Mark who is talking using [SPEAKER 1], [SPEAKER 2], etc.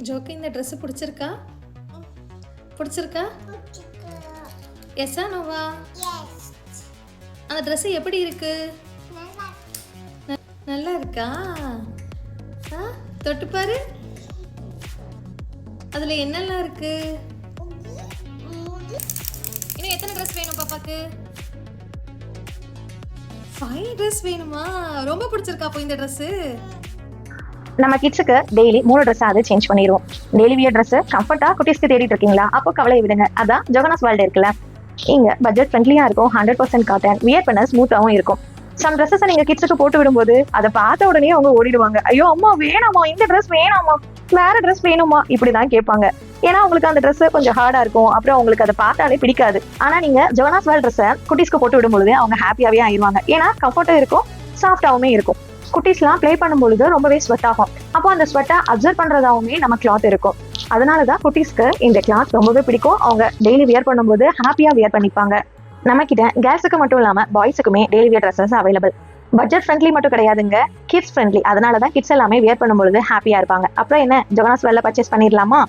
[SPEAKER 1] Joke இந்த dress பிடிச்சிருக்கா? பிடிச்சிருக்கா? எஸ்ஸா நோவா? அந்த ட்ரெஸ் எப்படி இருக்கு? நல்லா இருக்கா? தொட்டு பாரு. அதுல என்னெல்லாம் இருக்கு? இன்னும் எத்தனை ட்ரெஸ் வேணும் பாப்பாக்கு? 5 ட்ரெஸ் வேணுமா? ரொம்ப பிடிச்சிருக்கா அப்போ இந்த ட்ரெஸ்?
[SPEAKER 2] நம்ம கிட்ஸுக்கு டெய்லி 3 ட்ரெஸ் அது சேஞ்ச் பண்ணிடுவோம். டெய்லி வியர் ட்ரெஸ் கம்ஃபர்ட்டா குட்டீஸ்க்கு தேடிட்டு இருக்கீங்களா? அப்போ கவலை விடுங்க. அதான் ஜோகனாஸ் வேர்ல்டு இருக்குல்ல. இங்க பட்ஜெட் ஃப்ரெண்ட்லியா இருக்கும், 100% காட்டன், வியர் பண்ண ஸ்மூத்தாவும் இருக்கும். சம் ட்ரெஸ்ஸஸ் நீங்க கிட்ஸுக்கு போட்டு விடும்போது அதை பார்த்த உடனே அவங்க ஓடிடுவாங்க. ஐயோ அம்மா வேணாமா, இந்த ட்ரெஸ் வேணாமா, வேற ட்ரெஸ் வேணுமா, இப்படிதான் கேட்பாங்க. ஏன்னா உங்களுக்கு அந்த ட்ரெஸ் கொஞ்சம் ஹார்டா இருக்கும், அப்புறம் அவங்களுக்கு அதை பார்த்தாலே பிடிக்காது. ஆனா நீங்க ஜோகனாஸ் வேர்ல்ட் ட்ரெஸ்ஸை குட்டீஸ்க்கு போட்டு விடும்போது அவங்க ஹாப்பியாவே ஆயிடுவாங்க. ஏன்னா கம்ஃபர்ட்டும் இருக்கும், சாஃப்டாவுமே இருக்கும். குட்டீஸ்லாம் ப்ளே பண்ணும்பொழுது ரொம்பவே ஸ்வெட் ஆகும். அப்போ அந்த ஸ்வெட்டை அப்சர்வ் பண்றதாவுமே நம்ம கிளாத் இருக்கும். அதனாலதான் குட்டீஸ்க்கு இந்த கிளாத் ரொம்பவே பிடிக்கும். அவங்க டெய்லி வியர் பண்ணும்போது ஹாப்பியா வியர் பண்ணிப்பாங்க. நம்ம கிட்ட கேர்ள்ஸுக்கு மட்டும் இல்லாம பாய்ஸுக்குமே daily wear dresses available. Budget friendly மட்டும் கிடையாதுங்க, கிட்ஸ் ஃப்ரெண்ட்லி. அதனாலதான் கிட்ஸ் எல்லாமே வியர் பண்ணும்போது ஹாப்பியா இருப்பாங்க. அப்புறம் என்ன, ஜோகனாஸ் வேர்ல்ட்ல பர்ச்சேஸ் பண்ணிடலாமா?